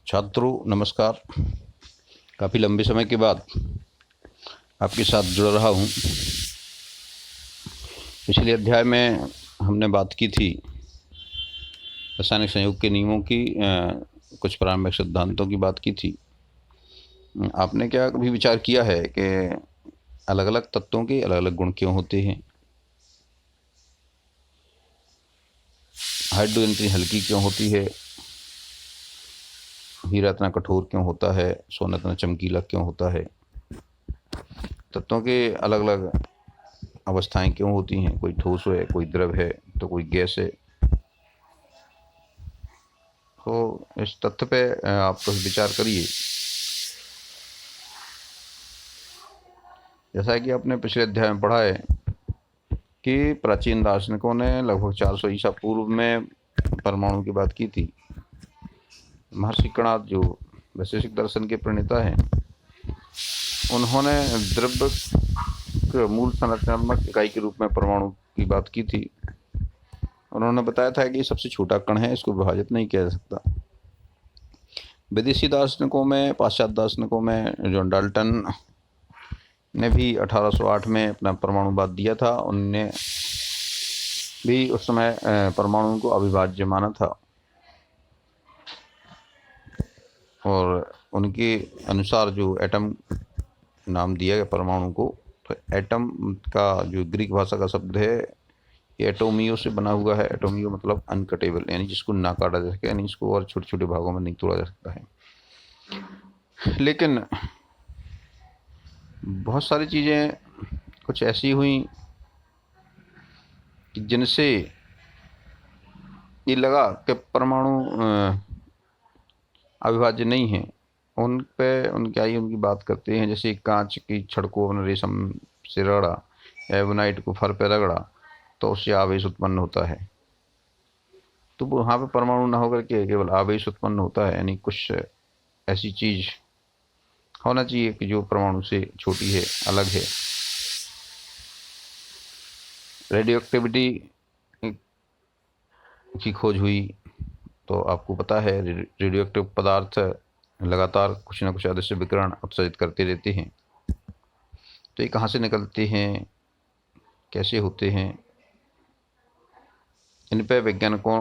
छात्रों नमस्कार। काफ़ी लंबे समय के बाद आपके साथ जुड़ रहा हूँ। पिछले अध्याय में हमने बात की थी रासायनिक संयोग के नियमों की, कुछ प्रारंभिक सिद्धांतों की बात की थी। आपने क्या कभी विचार किया है कि अलग अलग तत्वों के अलग अलग गुण क्यों होते हैं? हाइड्रोजन इतनी हल्की क्यों होती है? हीरा इतना कठोर क्यों होता है? सोना इतना चमकीला क्यों होता है? तत्वों के अलग अलग अवस्थाएं क्यों होती हैं? कोई ठोस है, कोई द्रव है, तो कोई गैस है। तो इस तथ्य पे आप कुछ विचार करिए। जैसा कि आपने पिछले अध्याय में पढ़ा है कि प्राचीन दार्शनिकों ने लगभग 400 ईसा पूर्व में परमाणु की बात की थी। महर्षि कणाद जो वैशेषिक दर्शन के प्रणेता हैं, उन्होंने द्रव्य के मूल संरचनात्मक इकाई के रूप में परमाणु की बात की थी। उन्होंने बताया था कि सबसे छोटा कण है, इसको विभाजित नहीं किया जा सकता। विदेशी दार्शनिकों में, पाश्चात्य दार्शनिकों में जॉन डाल्टन ने भी 1808 में अपना परमाणुवाद दिया था। उनने भी उस समय परमाणु को अविभाज्य माना था और उनके अनुसार जो एटम नाम दिया गया परमाणु को, तो एटम का जो ग्रीक भाषा का शब्द है ये एटोमियो से बना हुआ है। एटोमियो मतलब अनकटेबल, यानी जिसको ना काटा जा सके, यानी इसको और छोटे छोटे भागों में नहीं तोड़ा जा सकता है। लेकिन बहुत सारी चीज़ें कुछ ऐसी हुई कि जिनसे ये लगा कि परमाणु अविभाज्य नहीं है। उन पे उनकी आई उनकी बात करते हैं। जैसे कांच की छड़ को अपने रेशम से रगड़ा, एवनाइट को फर पे रगड़ा, तो उससे आवेश उत्पन्न होता है। तो वहाँ पे परमाणु ना होकर के केवल आवेश उत्पन्न होता है, यानी कुछ ऐसी चीज होना चाहिए कि जो परमाणु से छोटी है, अलग है। रेडियो एक्टिविटी की खोज हुई, तो आपको पता है रेडियो एक्टिव पदार्थ लगातार कुछ न कुछ अदृश्य विकिरण उत्सर्जित करते रहते हैं। तो ये कहाँ से निकलते हैं, कैसे होते हैं, इन पर वैज्ञानिकों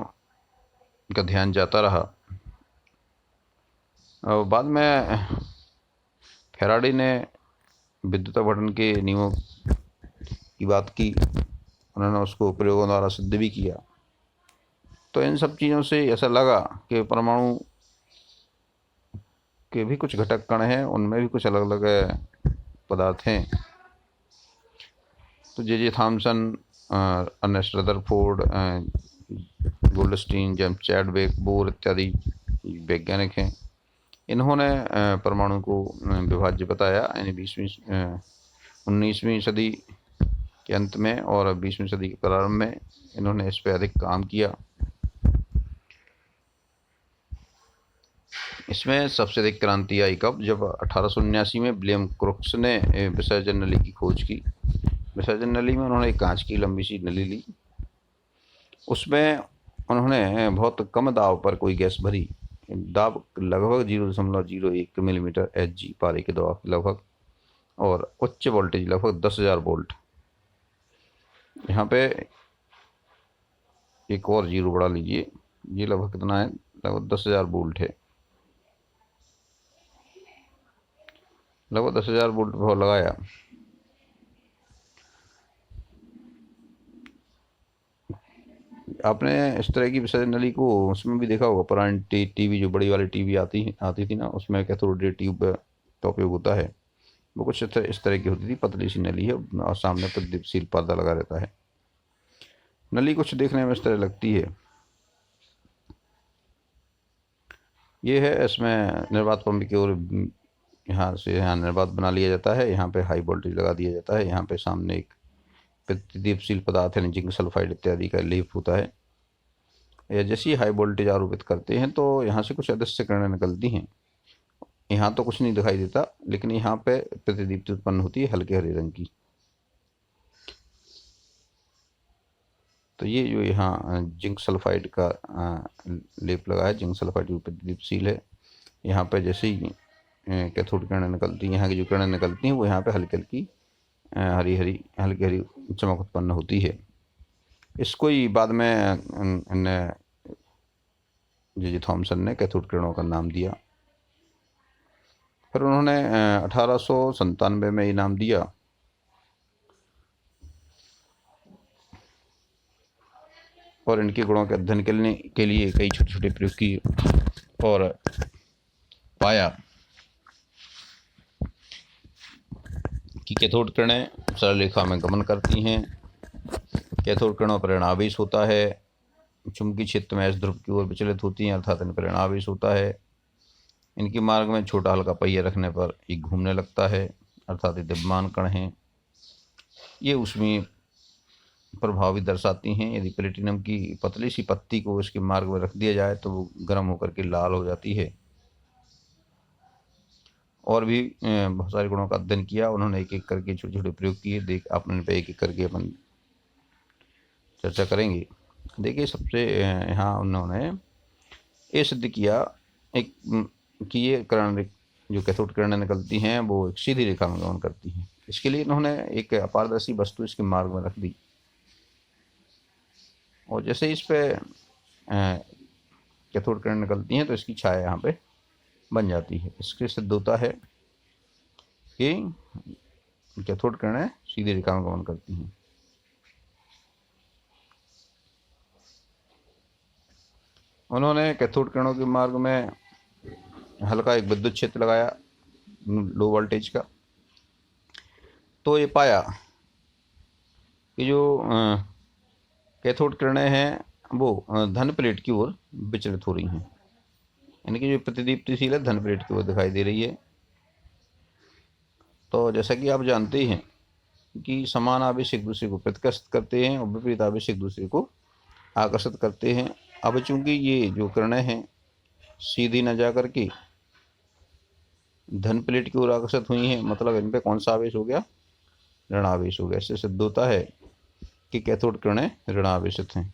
का ध्यान जाता रहा। और बाद में फैराडे ने विद्युत अपघटन के नियमों की बात की। उन्होंने उसको प्रयोगों द्वारा सिद्ध भी किया। तो इन सब चीज़ों से ऐसा लगा कि परमाणु के भी कुछ घटक कण हैं, उनमें भी कुछ अलग अलग पदार्थ हैं। तो J Thomson, Ernest Rutherford, Goldstein, James Chadwick, Bohr इत्यादि वैज्ञानिक हैं। इन्होंने परमाणु को विभाज्य बताया, यानी 19वीं सदी के अंत में और 20वीं सदी के प्रारंभ में इन्होंने इस पर अधिक काम किया। इसमें सबसे अधिक क्रांति आई कब? जब 1879 में विलियम क्रुक्स ने विसर्जन नली की खोज की। विसर्जन नली में उन्होंने एक कांच की लंबी सी नली ली, उसमें उन्होंने बहुत कम दाब पर कोई गैस भरी। दाब लगभग 0.01 मिलीमीटर Hg, पारे के दबाव लगभग, और उच्च वोल्टेज लगभग 10,000 वोल्ट। यहाँ पे एक और जीरो बढ़ा लीजिए, ये लगभग कितना है? लगभग 10,000 वोल्ट है। लगभग 10,000 वोल्ट भाव लगाया। आपने इस तरह की विसर्जन नली को उसमें भी देखा होगा, पुरानी टीवी जो बड़ी वाली टीवी आती थी ना, उसमें कैथोड रे ट्यूब का उपयोग होता है। वो कुछ इस तरह की होती थी, पतली सी नली है और सामने प्रदीपशील पर्दा लगा रहता है। नली कुछ देखने में इस तरह लगती है। ये है, इसमें निर्वात पंप की ओर यहाँ से यहाँ निर्वात बना लिया जाता है। यहाँ पे हाई वोल्टेज लगा दिया जाता है। यहाँ पे सामने एक प्रदीपशील पदार्थ है, जिंक सल्फाइड इत्यादि का लेप होता है। या जैसे ही हाई वोल्टेज आरोपित करते हैं तो यहाँ से कुछ अदृश्य किरणें निकलती हैं। यहाँ तो कुछ नहीं दिखाई देता, लेकिन यहाँ पे प्रतिदीप्ति उत्पन्न होती है हल्के हरे रंग की। तो ये जो यहाँ जिंक सल्फाइड का लेप लगा है, जिंक सल्फाइड जो प्रतिदीप्तिशील है, यहाँ पे जैसे ही कैथोड किरणें निकलती हैं, यहाँ की जो किरणें निकलती हैं वो यहाँ पे हल्की हल्की हरी हरी चमक उत्पन्न होती है। इसको ही बाद में जे थॉमसन ने कैथोड किरणों का नाम दिया। फिर उन्होंने 1897 में ये नाम दिया। और इनके गुणों के अध्ययन के लिए कई छोटे छोटे प्रयोग किए और पाया कि कैथोड किरणें सरल रेखा में गमन करती हैं। कैथोड किरणों पर ऋण आवेश होता है। चुंबकीय क्षेत्र में एस ध्रुव की ओर विचलित होती हैं, अर्थात इन पर ऋण आवेश होता है। इनके मार्ग में छोटा हल्का पहिया रखने पर ये घूमने लगता है, अर्थात ये द्रव्यमान कण हैं। ये ऊष्मीय प्रभाव भी दर्शाती हैं। यदि प्लेटिनम की पतली सी पत्ती को इसके मार्ग में रख दिया जाए तो वो गर्म होकर के लाल हो जाती है। और भी बहुत सारे गुणों का अध्ययन किया उन्होंने। एक एक करके छोटे छोटे प्रयोग किए। आपने पे एक एक करके अपन चर्चा करेंगे। देखिए, सबसे यहाँ उन्होंने ये सिद्ध किया एक कि ये किरण जो कैथोड किरणें निकलती हैं वो एक सीधी रेखा में गमन करती हैं। इसके लिए इन्होंने एक अपारदर्शी वस्तु इसके मार्ग में रख दी और जैसे इस पे कैथोड किरणें निकलती हैं तो इसकी छाया यहाँ पे बन जाती है। इसके सिद्ध होता है कि कैथोड किरणें सीधी रेखा में गमन करती हैं। उन्होंने कैथोड किरणों के मार्ग में हल्का एक विद्युत क्षेत्र लगाया, लो वोल्टेज का। तो ये पाया कि जो कैथोड किरणें हैं वो धन प्लेट की ओर विचलित हो रही हैं, यानी कि जो प्रतिदीप्तिशील है धन प्लेट की ओर दिखाई दे रही है। तो जैसा कि आप जानते ही हैं कि समान आवेश एक दूसरे को प्रतिकर्षित करते हैं और विपरीत आवेश एक दूसरे को आकर्षित करते हैं। अब चूंकि ये जो किरणें हैं सीधी न जा करके धन प्लेट की ओर आकर्षित हुई हैं, मतलब इन पे कौन सा आवेश हो गया? ऋण आवेश हो गया। इससे सिद्ध होता है कि कैथोड किरणें ऋण आवेशित हैं।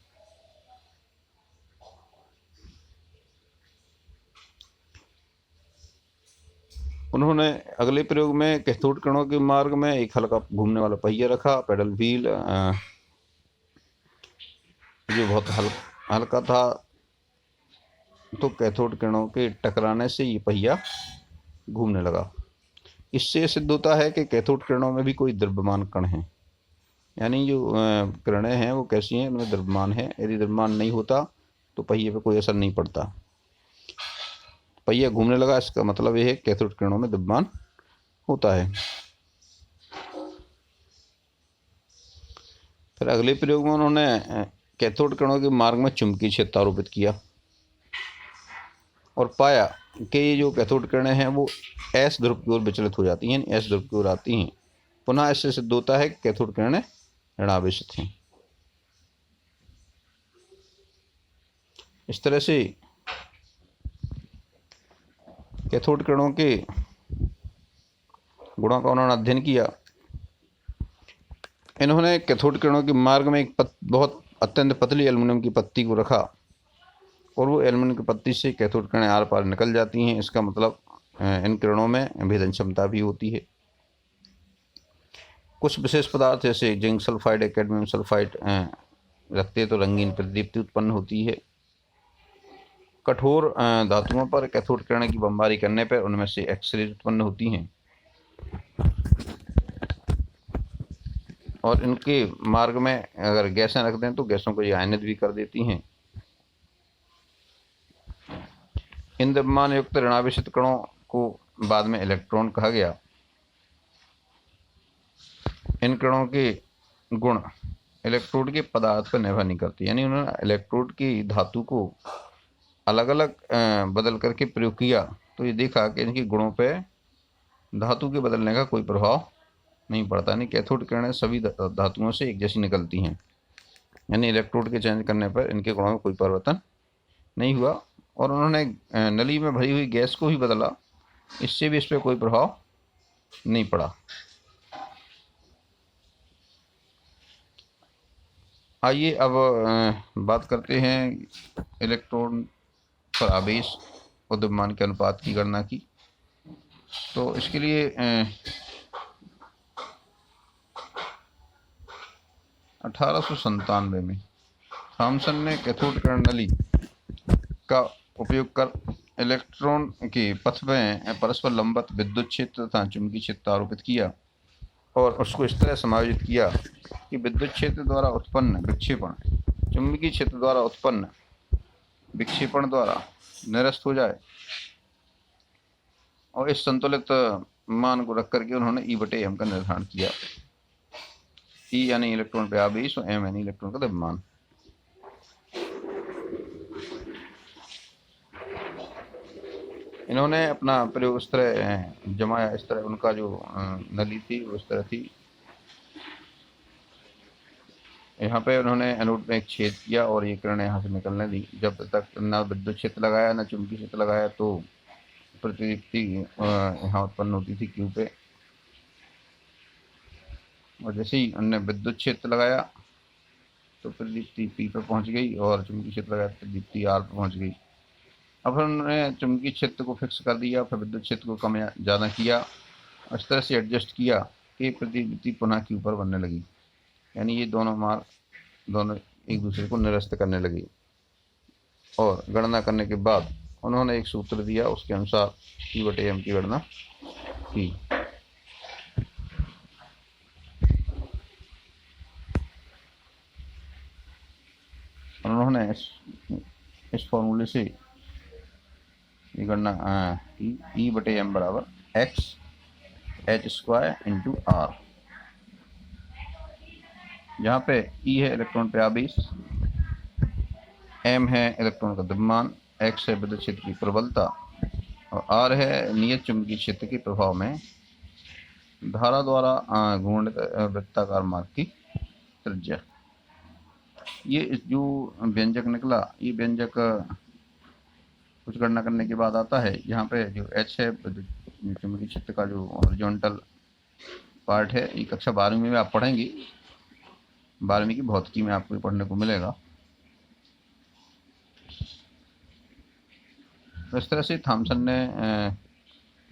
उन्होंने अगले प्रयोग में कैथोड किरणों के मार्ग में एक हल्का घूमने वाला पहिया रखा, पेडल व्हील, जो बहुत हल्का था। तो कैथोड किरणों के टकराने से ये पहिया घूमने लगा। इससे सिद्ध होता है कि कैथोड किरणों में भी कोई द्रव्यमान कण है, यानी जो किरणें हैं वो कैसी हैं? उनमें द्रव्यमान है। यदि द्रव्यमान नहीं होता तो पहिए पे कोई असर नहीं पड़ता। पहिया घूमने लगा, इसका मतलब यह है कैथोड किरणों में द्रव्यमान होता है। फिर अगले प्रयोग में उन्होंने कैथोड किरणों के मार्ग में चुंबकीय क्षेत्र आरोपित किया और पाया कि ये जो कैथोड किरणें हैं वो एस ध्रुव की ओर विचलित हो जाती हैं, एस ध्रुव की ओर आती हैं। पुनः इससे सिद्ध होता है कि कैथोड किरणें ऋणावेशित हैं। इस तरह से कैथोड किरणों के गुणों का उन्होंने अध्ययन किया। इन्होंने कैथोड किरणों के मार्ग में एक बहुत अत्यंत पतली एल्युमिनियम की पत्ती को रखा और वो एल्युमिनियम की पत्ती से कैथोड किरणें आर पार निकल जाती हैं। इसका मतलब इन किरणों में भेदन क्षमता भी होती है। कुछ विशेष पदार्थ जैसे जिंक सल्फाइड, कैडमियम सल्फाइड रखते तो रंगीन प्रतिदीप्ति उत्पन्न होती है। कठोर धातुओं पर कैथोड किरणें की बमबारी करने पर उनमें से एक्सरे उत्पन्न होती हैं और इनके मार्ग में अगर गैसें रख दें तो गैसों को ये आयनित भी कर देती हैं। इन द्रव्यमान युक्त ऋणावेशित कणों को बाद में इलेक्ट्रॉन कहा गया। इन कणों के गुण इलेक्ट्रोड के पदार्थ पर निर्भर नहीं करती, यानी उन्होंने इलेक्ट्रोड की धातु को अलग अलग बदल करके प्रयोग किया तो ये देखा कि इनके गुणों पे धातु के बदलने का कोई प्रभाव नहीं पड़ता। यानी कैथोड किरणें सभी धातुओं से एक जैसी निकलती हैं, यानी इलेक्ट्रोड के चेंज करने पर इनके गुणों में कोई परिवर्तन नहीं हुआ। और उन्होंने नली में भरी हुई गैस को ही बदला, इससे भी इस पर कोई प्रभाव नहीं पड़ा। आइए अब बात करते हैं इलेक्ट्रॉन पर आवेश और द्रव्यमान के अनुपात की गणना की। तो इसके लिए 1897 में थॉमसन ने कैथोड किरण नली का उपयोग कर इलेक्ट्रॉन के पथ में परस्पर लंबवत विद्युत क्षेत्र तथा चुंबकीय क्षेत्र आरोपित किया और उसको इस तरह समायोजित किया कि विद्युत क्षेत्र द्वारा उत्पन्न विक्षेपण चुंबकीय क्षेत्र द्वारा उत्पन्न विक्षेपण द्वारा निरस्त हो जाए। और इस संतुलित मान को रख करके उन्होंने E/m का निर्धारण किया। E यानी इलेक्ट्रॉन पे आवेश और m यानी इलेक्ट्रॉन का द्रव्यमान। इन्होंने अपना प्रयोग इस तरह जमाया, इस तरह उनका जो नली थी वो इस तरह थी। यहाँ पे उन्होंने एनोड में एक छेद किया और ये किरण यहाँ से निकलने दी। जब तक न विद्युत क्षेत्र लगाया न चुंबकीय क्षेत्र लगाया तो प्रतिदीप्ति यहाँ उत्पन्न होती थी Q पे, और जैसे ही उन्होंने विद्युत क्षेत्र लगाया तो प्रतिदीप्ति P पर पहुँच गई और चुंबकीय क्षेत्र लगाया तो प्रतिदीप्ति R पर पहुँच गई। अब उन्होंने चुंबकीय क्षेत्र को फिक्स कर दिया, फिर विद्युत क्षेत्र को कम या ज़्यादा किया, इस तरह से एडजस्ट किया कि प्रतिदीप्ति पुनः Q पर बनने लगी। यानी ये दोनों एक दूसरे को निरस्त करने लगी। और गणना करने के बाद उन्होंने एक सूत्र दिया, उसके अनुसार E/m की गणना की। उन्होंने इस फॉर्मूले से ये गणना E/m बराबर x h² इंटू R, जहाँ पे E है इलेक्ट्रॉन पे आवेश, m है इलेक्ट्रॉन का द्रव्यमान, x है विद्युत क्षेत्र की प्रबलता और R है नियत चुंबकीय क्षेत्र के प्रभाव में धारा द्वारा घूर्णित वृत्ताकार मार्ग की त्रिज्या। ये जो व्यंजक निकला, ये व्यंजक कुछ गणना करने के बाद आता है। यहाँ पे जो h है चुंबकीय क्षेत्र का जो हॉरिजॉन्टल पार्ट है, ये कक्षा 12वीं में आप पढ़ेंगे, 12वीं की भौतिकी में आपको पढ़ने को मिलेगा। इस तरह से थॉमसन ने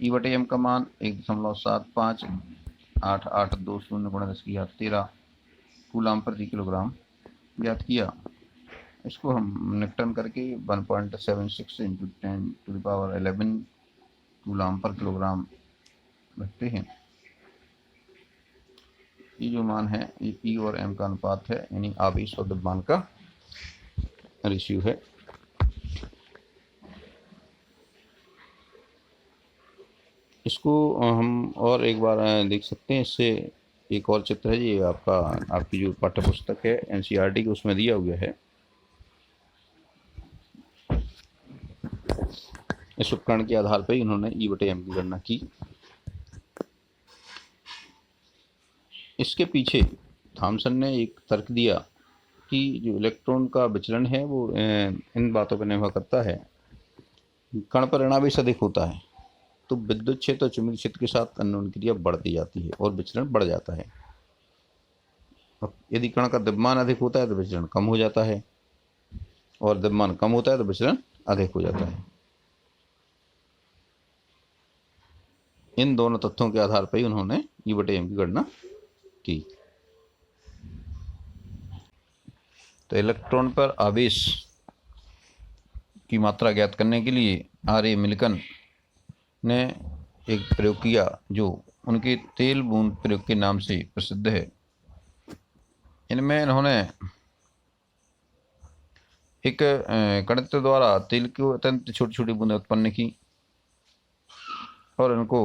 E/m का मान 1.758820 कूलाम प्रति किलोग्राम ज्ञात किया। इसको हम निपटन करके 1.76 इंटू 10⁻11 कूलाम पर किलोग्राम रखते हैं। ये जो मान है ये E और m का अनुपात है, यानी आवेश और द्रव्यमान का रेशियो है। इसको हम और एक बार देख सकते हैं। इससे एक और चित्र है, ये आपकी जो पाठ्य पुस्तक है NCERT की, उसमें दिया हुआ है। इस उपकरण के आधार पर इन्होंने E/m की गणना की। इसके पीछे थॉमसन ने एक तर्क दिया कि जो इलेक्ट्रॉन का विचलन है वो इन बातों पर निर्भर करता है। कण पर ऋणावेश अधिक होता है तो विद्युत क्षेत्र और चुंबकीय क्षेत्र के साथ अन्योन्य क्रिया बढ़ती जाती है और विचलन बढ़ जाता है। अब यदि कण का द्रव्यमान अधिक होता है तो विचलन कम हो जाता है, और द्रव्यमान कम होता है तो विचलन अधिक हो जाता है। इन दोनों तथ्यों के आधार पर ही उन्होंने E/m की गणना की। तो इलेक्ट्रॉन पर आवेश की मात्रा ज्ञात करने के लिए R.A. मिल्कन ने एक प्रयोग किया जो उनके तेल बूंद प्रयोग के नाम से प्रसिद्ध है। इनमें इन्होंने एक कणित्र द्वारा तेल की अत्यंत छोटी छोटी बूंदें उत्पन्न की और इनको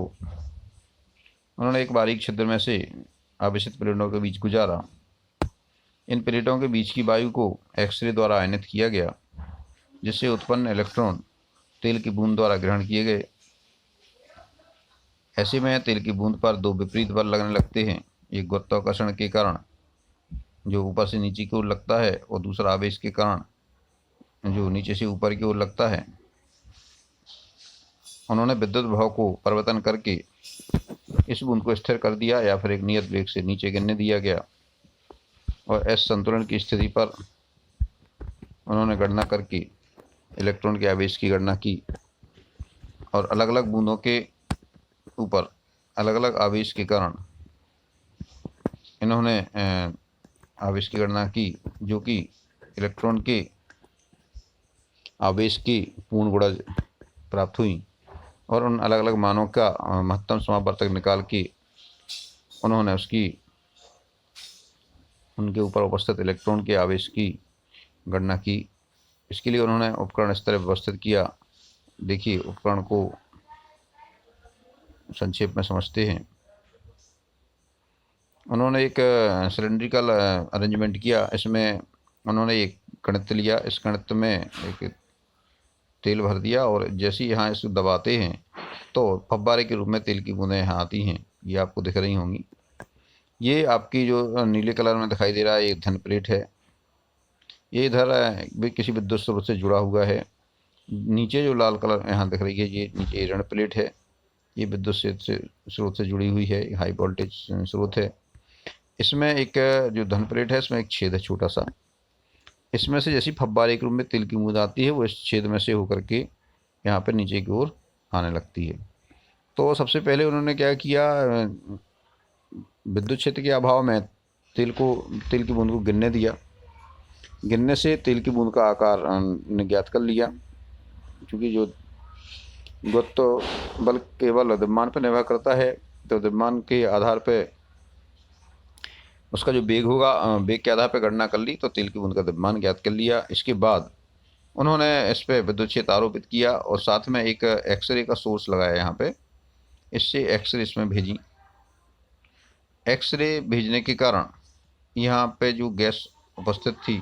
उन्होंने एक बारीक छिद्र में से आवेशित प्लेटों के बीच गुजारा। इन प्लेटों के बीच की वायु को एक्सरे द्वारा आयनित किया गया, जिससे उत्पन्न इलेक्ट्रॉन तेल की बूंद द्वारा ग्रहण किए गए। ऐसे में तेल की बूंद पर दो विपरीत बल लगने लगते हैं, एक गुरुत्वाकर्षण के कारण जो ऊपर से नीचे की ओर लगता है और दूसरा आवेश के कारण जो नीचे से ऊपर की ओर लगता है। उन्होंने विद्युत विभव को परिवर्तन करके इस बूंद को स्थिर कर दिया या फिर एक नियत वेग से नीचे गिरने दिया गया, और इस संतुलन की स्थिति पर उन्होंने गणना करके इलेक्ट्रॉन के आवेश की गणना की। और अलग अलग बूंदों के ऊपर अलग अलग आवेश के कारण इन्होंने आवेश की गणना की, जो कि इलेक्ट्रॉन के आवेश की पूर्ण गुणज प्राप्त हुई। और उन अलग अलग मानों का महत्तम समावर्तक निकाल के उन्होंने उनके ऊपर उपस्थित इलेक्ट्रॉन के आवेश की गणना की। इसके लिए उन्होंने उपकरण इस तरह व्यवस्थित किया। देखिए, उपकरण को संक्षेप में समझते हैं। उन्होंने एक सिलेंड्रिकल अरेंजमेंट किया। इसमें उन्होंने एक गणित लिया, इस गणित में एक तेल भर दिया और जैसे ही यहाँ इसको दबाते हैं तो फव्वारे के रूप में तेल की बूंदें यहाँ आती हैं। ये आपको दिख रही होंगी। ये आपकी जो नीले कलर में दिखाई दे रहा है, ये धन प्लेट है। ये इधर भी किसी विद्युत स्रोत से जुड़ा हुआ है। नीचे जो लाल कलर यहाँ दिख रही है, ये नीचे ऋण प्लेट है। ये विद्युत स्रोत से जुड़ी हुई है, हाई वोल्टेज स्रोत है। इसमें एक जो धन प्लेट है, इसमें एक छेद है छोटा सा। इसमें से जैसी फव्वारे के रूप में तेल की बूंद आती है, वो इस छेद में से होकर के यहाँ पर नीचे की ओर आने लगती है। तो सबसे पहले उन्होंने क्या किया, विद्युत क्षेत्र के अभाव में तेल की बूंद को गिरने दिया। गिरने से तेल की बूंद का आकार ने ज्ञात कर लिया। क्योंकि जो गुरुत्व बल केवल द्रव्यमान पर निर्भर करता है, तो द्रव्यमान के आधार पर उसका जो वेग होगा, वेग के आधार पर गणना कर ली, तो तेल की बूंद का द्रव्यमान ज्ञात कर लिया। इसके बाद उन्होंने इस पर विद्युत क्षेत्र आरोपित किया और साथ में एक एक्सरे का सोर्स लगाया यहाँ पे। इससे एक्सरे इसमें भेजी। एक्सरे भेजने के कारण यहाँ पे जो गैस उपस्थित थी,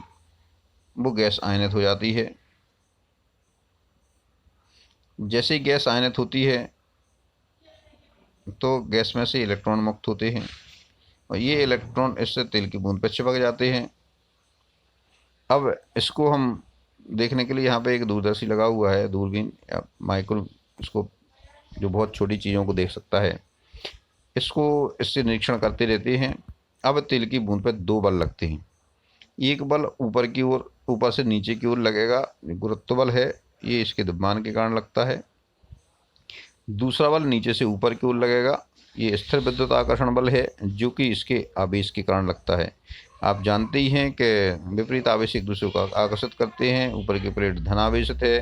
वो गैस आयनित हो जाती है। जैसे ही गैस आयनित होती है तो गैस में से इलेक्ट्रॉन मुक्त होते हैं और ये इलेक्ट्रॉन इससे तेल की बूंद पर चिपक जाते हैं। अब इसको हम देखने के लिए यहाँ पे एक दूरदर्शी लगा हुआ है, दूरबीन या माइक्रोस्कोप, जो बहुत छोटी चीज़ों को देख सकता है। इसको इससे निरीक्षण करते रहते हैं। अब तेल की बूंद पर दो बल लगते हैं। एक बल ऊपर की ओर, ऊपर से नीचे की ओर लगेगा, गुरुत्व बल है, ये इसके द्रव्यमान के कारण लगता है। दूसरा बल नीचे से ऊपर की ओर लगेगा, ये स्थिर विद्युत आकर्षण बल है, जो कि इसके आवेश के कारण लगता है। आप जानते ही हैं कि विपरीत आवेश एक दूसरे को आकर्षित करते हैं। ऊपर की प्लेट धनावेशित है,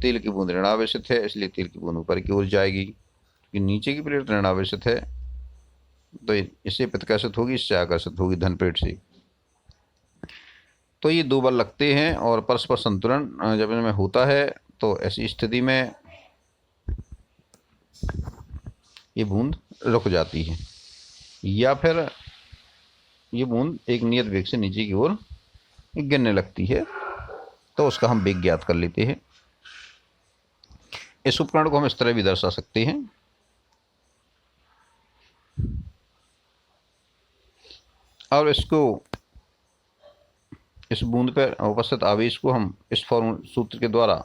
तेल की बूंद ऋणावेशित है, इसलिए तेल की बूंद ऊपर की ओर जाएगी। क्योंकि नीचे की प्लेट ऋणावेशित है, तो इससे प्रतिकर्षित होगी, इससे आकर्षित होगी धन प्लेट से। तो ये दो बल लगते हैं और परस्पर संतुलन जब इनमें होता है, तो ऐसी स्थिति में ये बूंद रुक जाती है या फिर ये बूंद एक नियत वेग से नीचे की ओर गिरने लगती है। तो उसका हम वेग ज्ञात कर लेते हैं। इस उपकरण को हम इस तरह भी दर्शा सकते हैं। और इस बूंद पर उपस्थित आवेश को हम इस सूत्र के द्वारा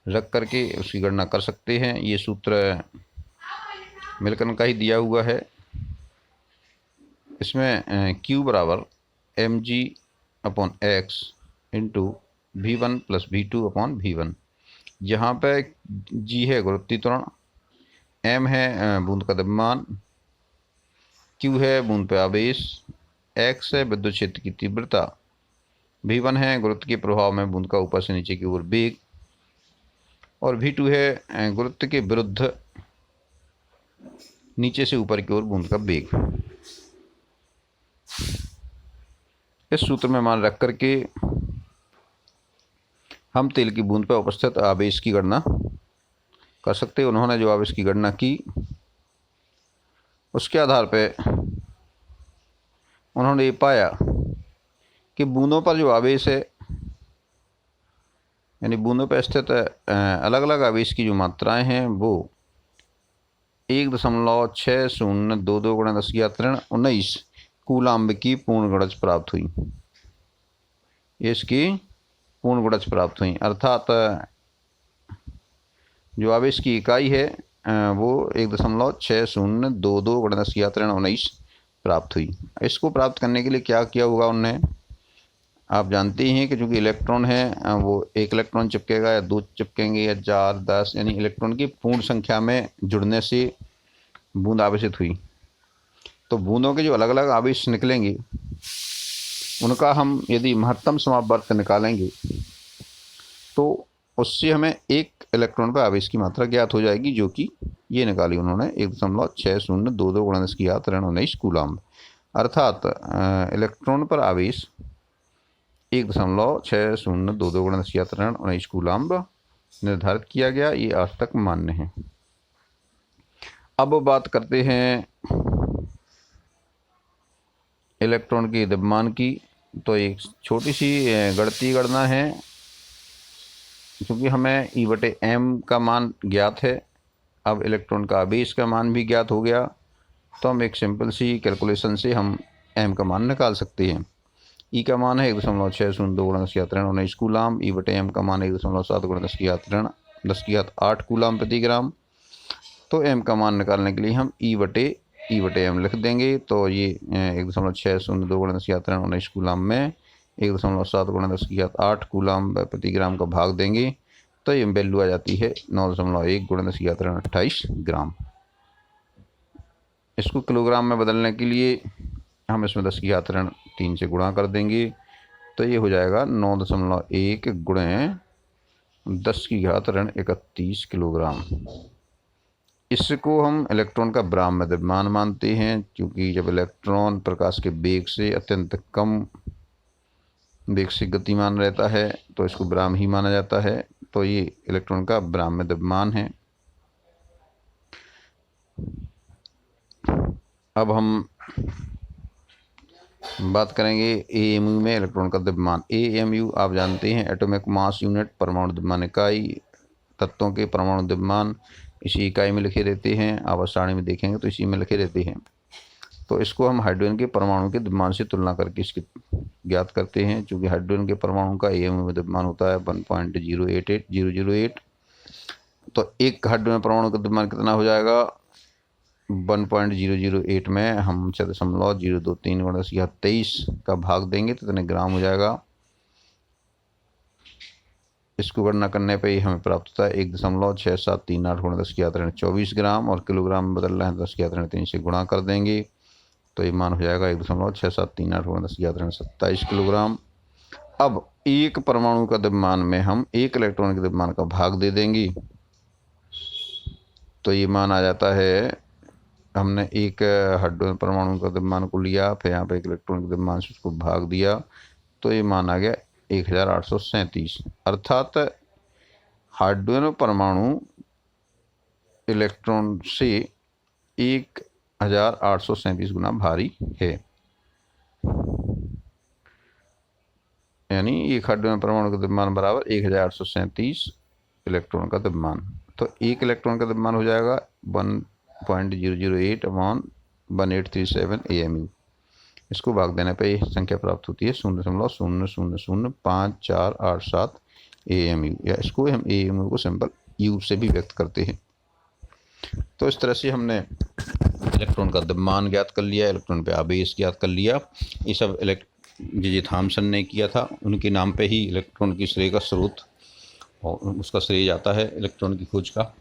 रख करके उसकी गणना कर सकते हैं। ये सूत्र मिल्टन का ही दिया हुआ है। इसमें Q बराबर mg/x इंटू V1 + V2/V1, जहाँ पे G है गुरुत्वीय त्वरण, M है बूंद का द्रव्यमान, Q है बूंद पे आवेश, X है विद्युत क्षेत्र की तीव्रता, V1 है गुरुत्व के प्रभाव में बूंद का ऊपर से नीचे की ओर वेग, और V2 है गुरुत्व के विरुद्ध नीचे से ऊपर की ओर बूंद का वेग। इस सूत्र में मान रख करके हम तेल की बूंद पर उपस्थित आवेश की गणना कर सकते हैं। उन्होंने जो आवेश की गणना की, उसके आधार पर उन्होंने ये पाया कि बूंदों पर जो आवेश है, यानी बूंदों पर स्थित अलग अलग आवेश की जो मात्राएं हैं, वो 1.6022 × 10⁻⁻⁹ कूलाम्ब की पूर्ण गुणज प्राप्त हुई। इसकी पूर्ण गुणज प्राप्त हुई, अर्थात जो आवेश की इकाई है वो 1.6022 × 10⁻⁻⁹ प्राप्त हुई। इसको प्राप्त करने के लिए क्या किया होगा उनने, आप जानते ही हैं कि चूँकि इलेक्ट्रॉन है वो एक इलेक्ट्रॉन चिपकेगा या दो चिपकेंगे या 4, 10, यानी इलेक्ट्रॉन की पूर्ण संख्या में जुड़ने से बूंद आवेशित हुई। तो बूंदों के जो अलग अलग आवेश निकलेंगे उनका हम यदि महत्तम समावर्त निकालेंगे तो उससे हमें एक इलेक्ट्रॉन पर आवेश की मात्रा ज्ञात हो जाएगी, जो कि ये निकाली उन्होंने 1.6022 × 10⁻19 कूलम्ब। अर्थात इलेक्ट्रॉन पर आवेश 1.6022 × 10⁻19 कूलम्ब निर्धारित किया गया। ये आज तक मान्य है। अब बात करते हैं इलेक्ट्रॉन के द्रव्यमान की। तो एक छोटी सी गणितीय गणना है, क्योंकि हमें E/m का मान ज्ञात है, अब इलेक्ट्रॉन का आवेश का मान भी ज्ञात हो गया, तो हम एक सिंपल सी कैलकुलेशन से हम m का मान निकाल सकते हैं। E का मान है 1.6022 × 10⁻19 कूलम्ब। E/m का मान है 1.7 × 10⁸ कूलम्ब प्रति ग्राम। तो m का मान निकालने के लिए हम E/m लिख देंगे। तो ये 1.602 × 10⁻19 कूलम्ब में 1.7 × 10⁸ कूलम्ब प्रति ग्राम का भाग देंगे, तो ये वैल्यू आ जाती है 9.1 × 10⁻28 ग्राम। इसको किलोग्राम में बदलने के लिए हम इसमें 10⁻3 से गुणा कर देंगे, तो ये हो जाएगा 9.1 × 10⁻31 किलोग्राम। इसको हम इलेक्ट्रॉन का ब्राह्म द्रव्यमान मानते हैं, क्योंकि जब इलेक्ट्रॉन प्रकाश के वेग से अत्यंत कम वेग से गतिमान रहता है तो इसको ब्राह्म ही माना जाता है। तो ये इलेक्ट्रॉन का ब्राह्म द्रव्यमान है। अब हम बात करेंगे AMU में इलेक्ट्रॉन का द्रव्यमान। AMU आप जानते हैं एटॉमिक मास यूनिट, परमाणु द्रव्यमान इकाई। तत्वों के परमाणु द्रव्यमान इसी इकाई में लिखे रहते हैं। आप सारणी में देखेंगे तो इसी में लिखे रहते हैं। तो इसको हम हाइड्रोजन के परमाणु के द्रव्यमान से तुलना करके इसकी ज्ञात करते हैं। चूँकि हाइड्रोजन के परमाणु का AMU में द्रव्यमान होता है 1.088008। तो एक हाइड्रोजन परमाणु का द्रव्यमान कितना हो जाएगा? 1.008 में हम 6.023 × 1023 का भाग देंगे तो इतने ग्राम हो जाएगा। इसको गणना करने पे ही हमें प्राप्त होता है 1.6738 × 10⁻24 ग्राम, और किलोग्राम में बदल रहे हैं 10⁻3 से गुणा कर देंगे तो ये मान हो जाएगा 1.6738 × 10⁻27 किलोग्राम। अब एक परमाणु का द्रव्यमान में हम एक इलेक्ट्रॉन के द्रव्यमान का भाग दे देंगे, तो ये मान आ जाता है, हमने एक हाइड्रोजन परमाणु का द्रव्यमान को लिया, फिर यहाँ पे एक इलेक्ट्रॉन के द्रव्यमान से उसको भाग दिया, तो ये मान आ गया 1837। अर्थात हाइड्रोजन परमाणु इलेक्ट्रॉन से 1837 गुना भारी है। यानी एक हाइड्रोजन परमाणु का द्रव्यमान बराबर 1837 इलेक्ट्रॉन का द्रव्यमान। तो एक इलेक्ट्रॉन का द्रव्यमान हो जाएगा 1.008/1837 AMU। इसको भाग देने पर यह संख्या प्राप्त होती है 0.00054887 AMU, या इसको हम AMU को सिंपल U से भी व्यक्त करते हैं। तो इस तरह से हमने इलेक्ट्रॉन का द्रव्यमान ज्ञात कर लिया, इलेक्ट्रॉन पे आवेश ज्ञात कर लिया। ये सब जे थॉमसन ने किया था, उनके नाम पे ही इलेक्ट्रॉन की श्रेय का स्रोत और उसका श्रेय जाता है इलेक्ट्रॉन की खोज का।